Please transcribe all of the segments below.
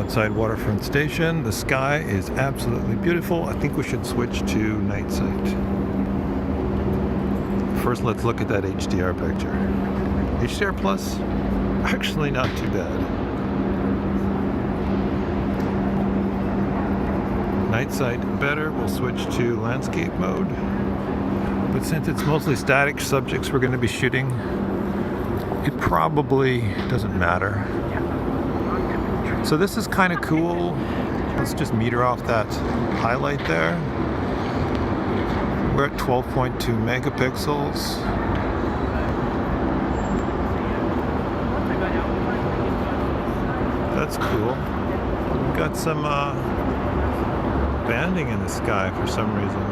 outside Waterfront Station. The sky is absolutely beautiful. I think we should switch to night sight. First, let's look at that HDR picture. HDR Plus, actually not too bad. Night sight better. We'll switch to landscape mode. But since it's mostly static subjects we're going to be shooting, it probably doesn't matter. So this is kind of cool. Let's just meter off that highlight there. We're at 12.2 megapixels. That's cool. We've got some banding in the sky for some reason.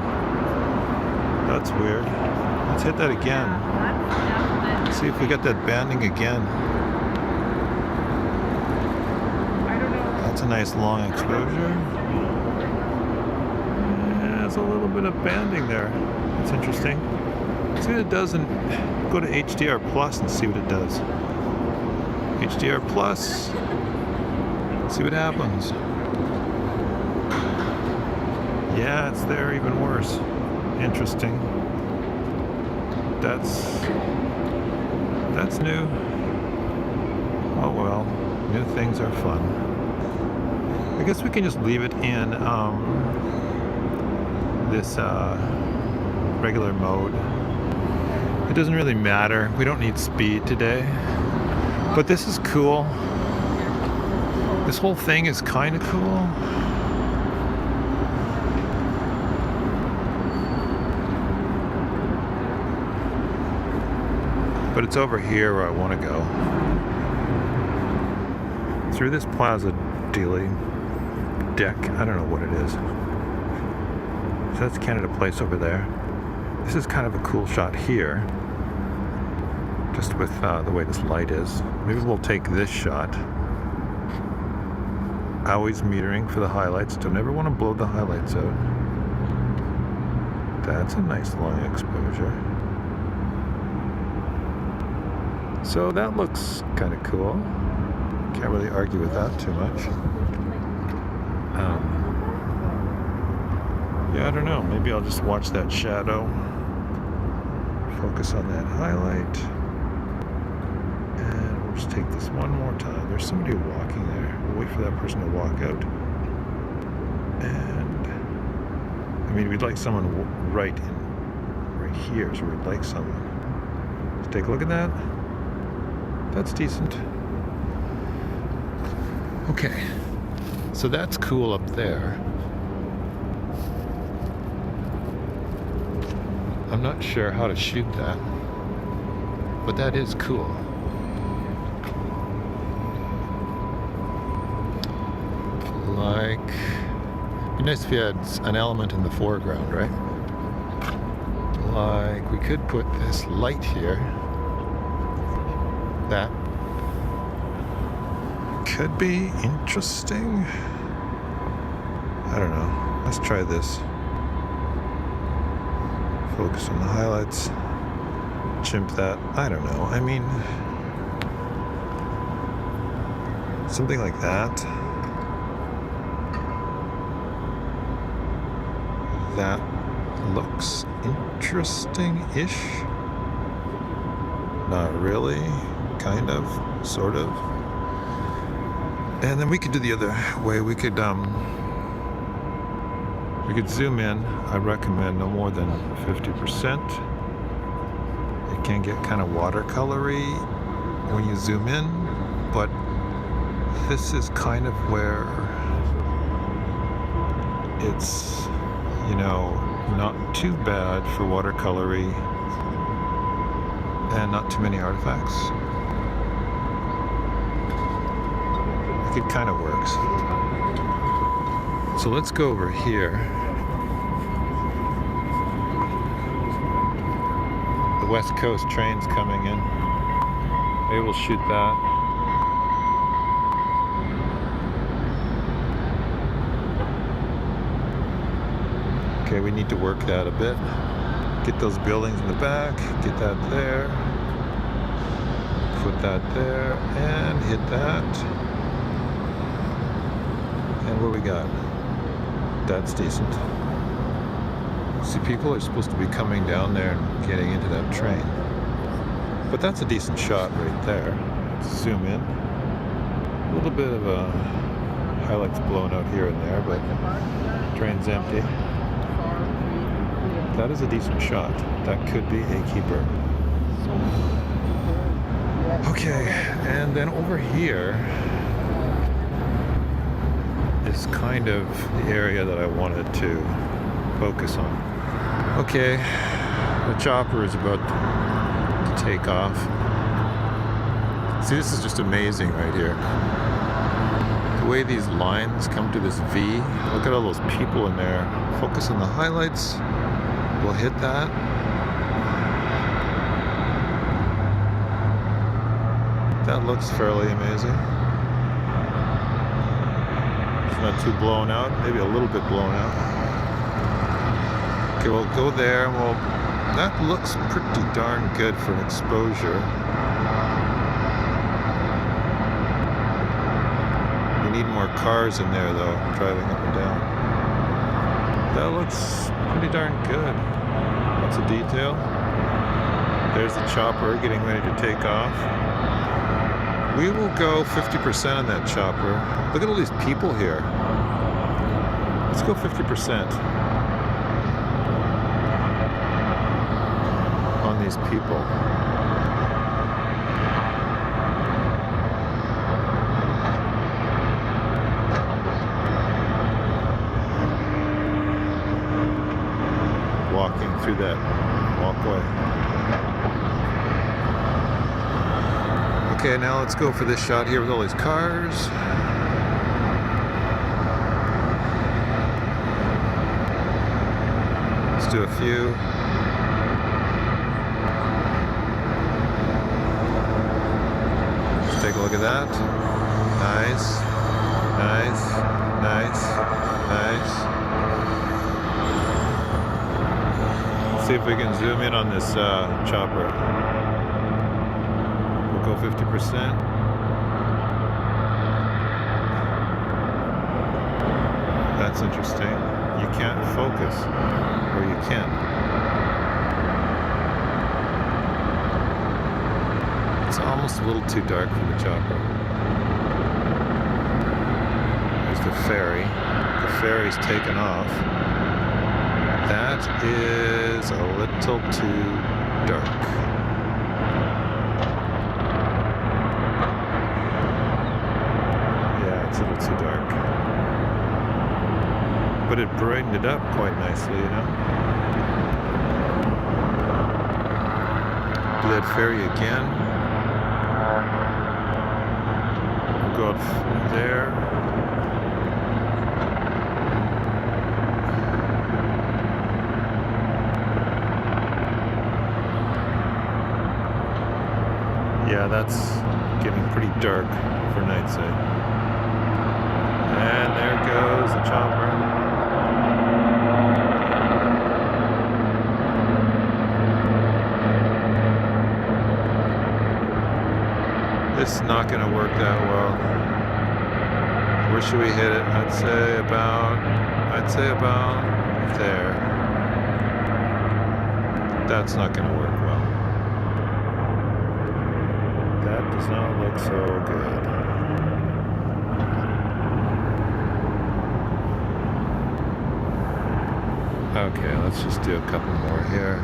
That's weird. Let's hit that again. Let's see if we got that banding again. That's a nice long exposure. Yeah, there's a little bit of banding there. That's interesting. Let's see what it does and go to HDR Plus and see what it does. HDR Plus. See what happens. Yeah, it's there even worse. Interesting. That's new. Oh well, new things are fun. I guess we can just leave it in this regular mode. It doesn't really matter. We don't need speed today. But this is cool. This whole thing is kind of cool. But it's over here where I want to go. Through this plaza dealy deck. I don't know what it is. So that's Canada Place over there. This is kind of a cool shot here. Just with the way this light is. Maybe we'll take this shot. Always metering for the highlights. Don't ever want to blow the highlights out. That's a nice long exposure. So that looks kind of cool. Can't really argue with that too much. Yeah, I don't know. Maybe I'll just watch that shadow. Focus on that highlight. And we'll just take this one more time. There's somebody walking there. We'll wait for that person to walk out. And I mean, we'd like someone right here is where we'd like someone. Let's take a look at that. That's decent. Okay, so that's cool up there. I'm not sure how to shoot that, but that is cool. Like, it'd be nice if you had an element in the foreground, right? Like, we could put this light here. That could be interesting. I don't know. Let's try this. Focus on the highlights. Chimp that. I don't know. I mean, something like that. That looks interesting-ish. Not really. Kind of, sort of. And then we could do the other way. We could zoom in. I recommend no more than 50%. It can get kind of watercolory when you zoom in, but this is kind of where it's, you know, not too bad for watercolory and not too many artifacts. It kind of works. So let's go over here. The West Coast train's coming in. Maybe we'll shoot that. Okay, we need to work that a bit. Get those buildings in the back, get that there. Put that there and hit that. And what we got? That's decent. See, people are supposed to be coming down there and getting into that train. But that's a decent shot right there. Let's zoom in. A little bit of a highlights blown out here and there, but train's empty. That is a decent shot. That could be a keeper. Okay, and then over here is kind of the area that I wanted to focus on. Okay, the chopper is about to take off. See, this is just amazing right here. The way these lines come to this V. Look at all those people in there. Focus on the highlights. We'll hit that. That looks fairly amazing. It's not too blown out, maybe a little bit blown out. Okay, we'll go there and that looks pretty darn good for an exposure. We need more cars in there though, driving up and down. That looks pretty darn good. Lots of detail. There's the chopper getting ready to take off. We will go 50% on that chopper. Look at all these people here. Let's go 50% on these people. Walking through that walkway. Okay, now let's go for this shot here with all these cars. Let's do a few. Let's take a look at that. Nice, nice, nice, nice. Let's see if we can zoom in on this chopper. Go 50%. That's interesting. You can't focus, or you can. It's almost a little too dark for the chopper. There's the ferry. The ferry's taken off. That is a little too dark. It's a little too dark. But it brightened it up quite nicely, you know. Do that ferry again. We'll go up there. Yeah, that's getting pretty dark for night sight. And there goes the chopper. This is not going to work that well. Where should we hit it? I'd say about there. That's not going to work well. That does not look so good. Okay, let's just do a couple more here.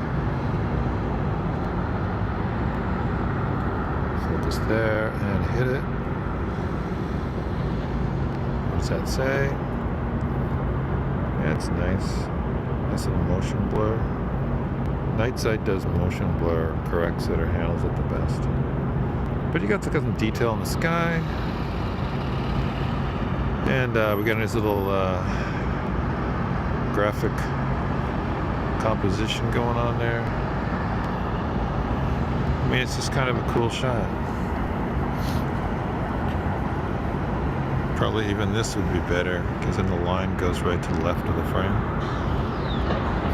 Focus there and hit it. What does that say? Yeah, it's nice. Nice little motion blur. Night sight does motion blur, corrects it, or handles it the best. But you got some detail in the sky. And we got a nice little graphic composition going on there. I mean, it's just kind of a cool shot. Probably even this would be better, because then the line goes right to the left of the frame.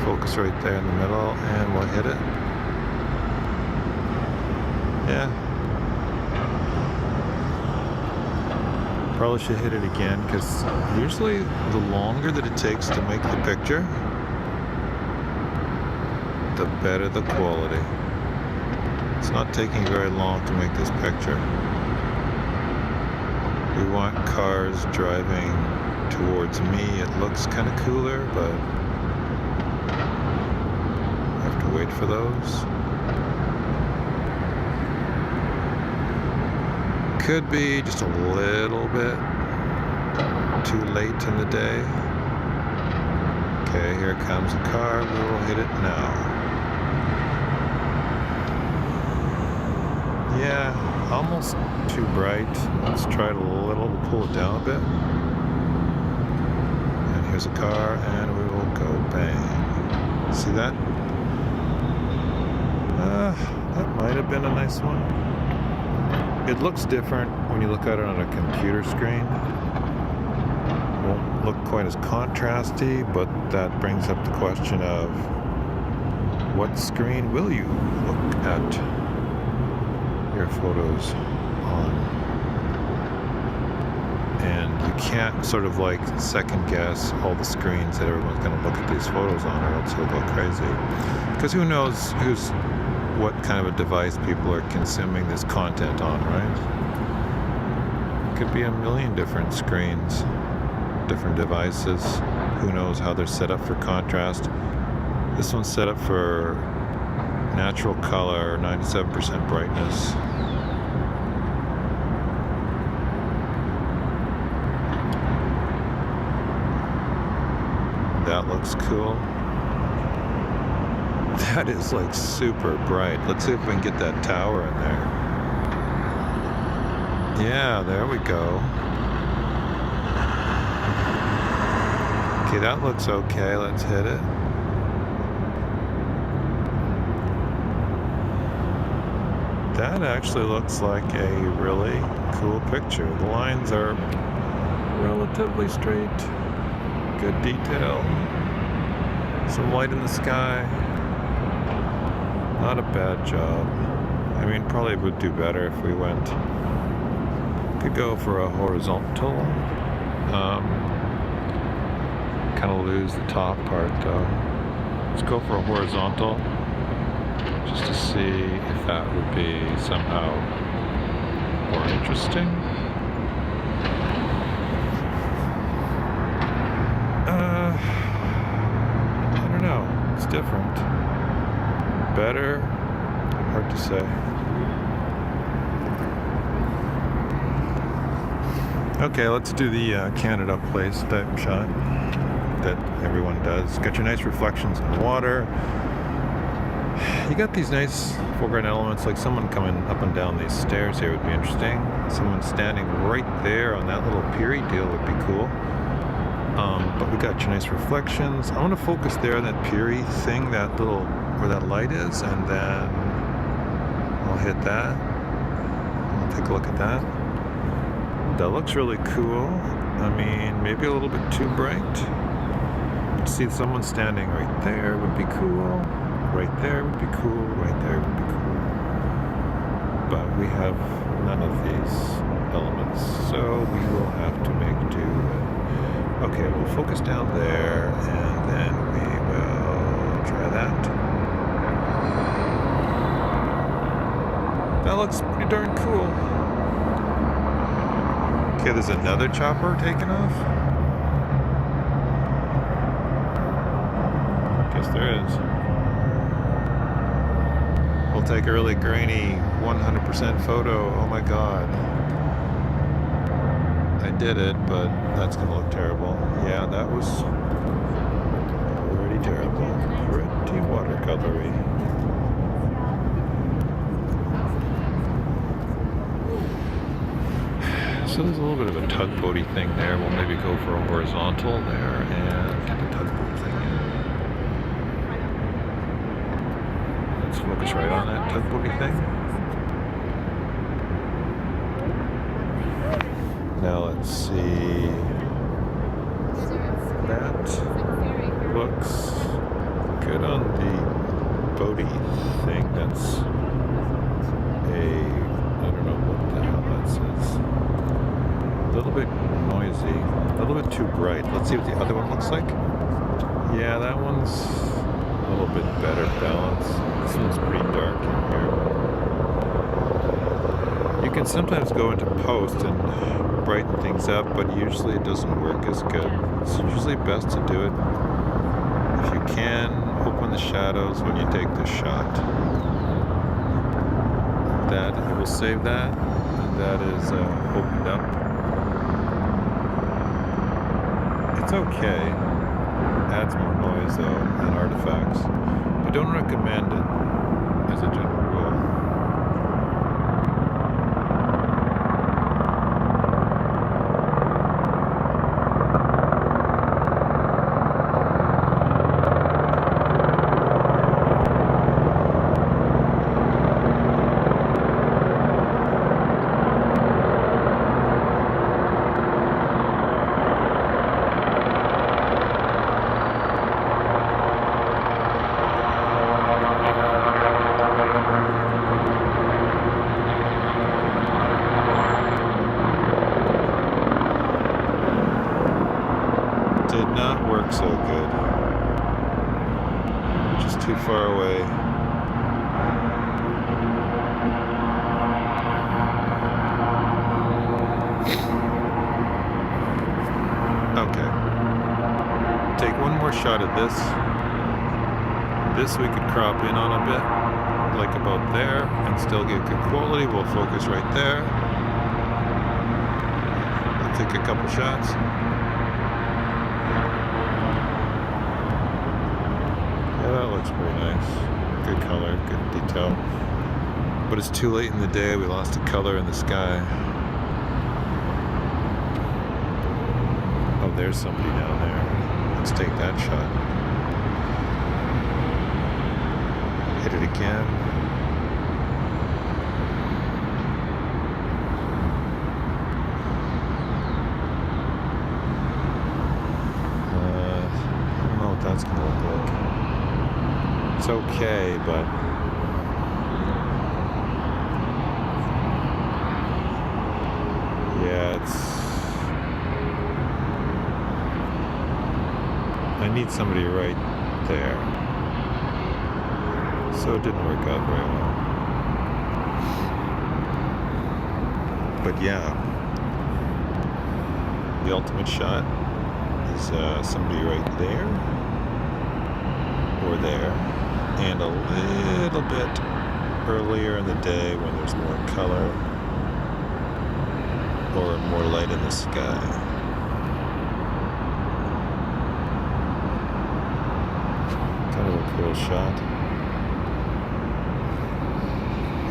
Focus right there in the middle, and we'll hit it. Yeah. Probably should hit it again, because usually the longer that it takes to make the picture, the better the quality. It's not taking very long to make this picture. We want cars driving towards me. It looks kind of cooler, but I have to wait for those. Could be just a little bit too late in the day. Okay, here comes a car. We will hit it now. Yeah, almost too bright. Let's try it a little to pull it down a bit. And here's a car, and we will go bang. See that? That might have been a nice one. It looks different when you look at it on a computer screen. Won't look quite as contrasty, but that brings up the question of what screen will you look at your photos on? And you can't sort of like second guess all the screens that everyone's going to look at these photos on, or else you'll go crazy. Because who knows what kind of a device people are consuming this content on, right? It could be a million different screens, different devices. Who knows how they're set up for contrast. This one's set up for natural color, 97% brightness. That looks cool. That is like super bright. Let's see if we can get that tower in there. Yeah, there we go. Okay, that looks okay. Let's hit it. That actually looks like a really cool picture. The lines are relatively straight. Good detail. Some light in the sky. Not a bad job. I mean, probably would do better if we went. Could go for a horizontal. Kind of lose the top part though. Let's go for a horizontal, just to see if that would be somehow more interesting. I don't know. It's different. Better? Hard to say. Okay, let's do the Canada Place type shot that everyone does. Got your nice reflections in the water. You got these nice foreground elements, like someone coming up and down these stairs here would be interesting. Someone standing right there on that little pier deal would be cool. But we got your nice reflections. I want to focus there on that pier thing, that little, where that light is, and then I'll hit that. I'll take a look at that. That looks really cool. I mean, maybe a little bit too bright. See someone standing right there would be cool. Right there would be cool. Right there would be cool. But we have none of these elements, so we will have to make do with. Okay, we'll focus down there, and then we will try that. That looks pretty darn cool. Okay, there's another chopper taking off. Guess there is. We'll take a really grainy 100% photo. Oh my god. I did it, but that's gonna look terrible. Yeah, that was pretty terrible. Pretty watercolory. So there's a little bit of a tugboaty thing there. We'll maybe go for a horizontal there and get the tugboat thing in. Let's focus right on that tugboaty thing. Now let's see. That looks good on the boaty thing. That's I don't know what the hell that says. A little bit hazy. A little bit too bright. Let's see what the other one looks like. Yeah, that one's a little bit better balance. This one's pretty dark in here. You can sometimes go into post and brighten things up, but usually it doesn't work as good. It's usually best to do it, if you can, open the shadows when you take the shot. That, it will save that, and that is opened up. It's okay. Adds more noise though and artifacts. I don't recommend it as a general rule. Did not work so good. Just too far away. Okay. Take one more shot at this. This we could crop in on a bit, like about there, and still get good quality. We'll focus right there. I'll take a couple shots. Yeah, that looks pretty nice. Good color, good detail. But it's too late in the day. We lost the color in the sky. Oh, there's somebody down there. Let's take that shot. Hit it again. I don't know what that's gonna look like. It's okay, but yeah, I need somebody right there. So it didn't work out very well. But yeah, the ultimate shot is somebody right there or there. And a little bit earlier in the day when there's more color or more light in the sky. Kind of a cool shot.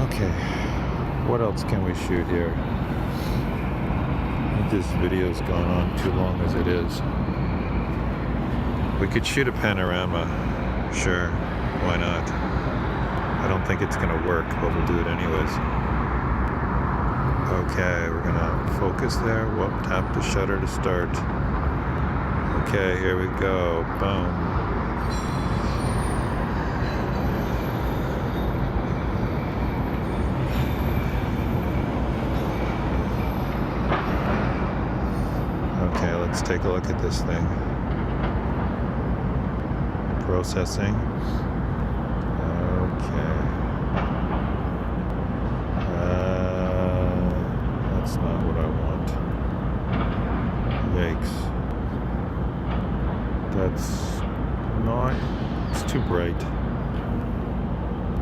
Okay, what else can we shoot here? I think this video's gone on too long as it is. We could shoot a panorama, sure. Why not? I don't think it's gonna work, but we'll do it anyways. Okay, we're gonna focus there. Whoop, tap the shutter to start. Okay, here we go. Boom. Okay, let's take a look at this thing. Processing. Okay. That's not what I want. Yikes. That's not, it's too bright.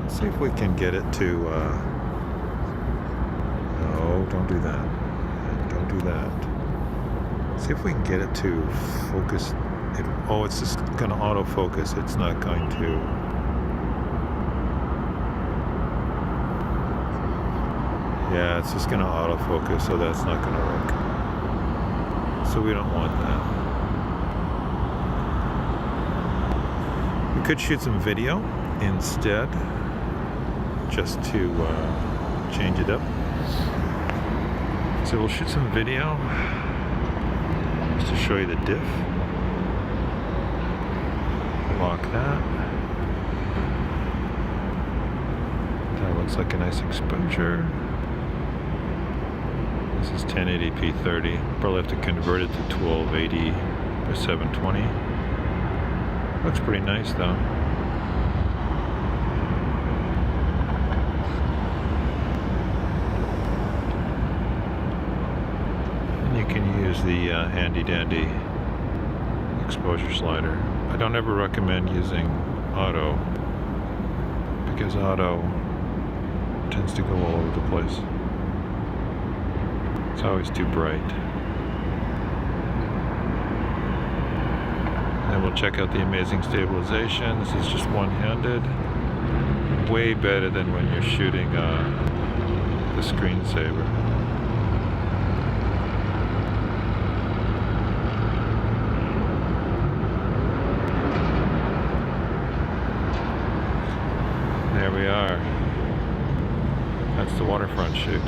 Let's see if we can get it to, no, don't do that. Don't do that. See if we can get it to focus. Oh, it's just going to autofocus. It's not going to. Yeah, it's just going to autofocus, so that's not going to work. So we don't want that. We could shoot some video instead, just to change it up. So we'll shoot some video just to show you the diff. Lock that. That looks like a nice exposure. This is 1080p 30. Probably have to convert it to 1280 by 720. Looks pretty nice though. And you can use the handy dandy exposure slider. I don't ever recommend using auto because auto tends to go all over the place. It's always too bright. And we'll check out the amazing stabilization. This is just one-handed. Way better than when you're shooting the screensaver. There we are. That's the waterfront shoot.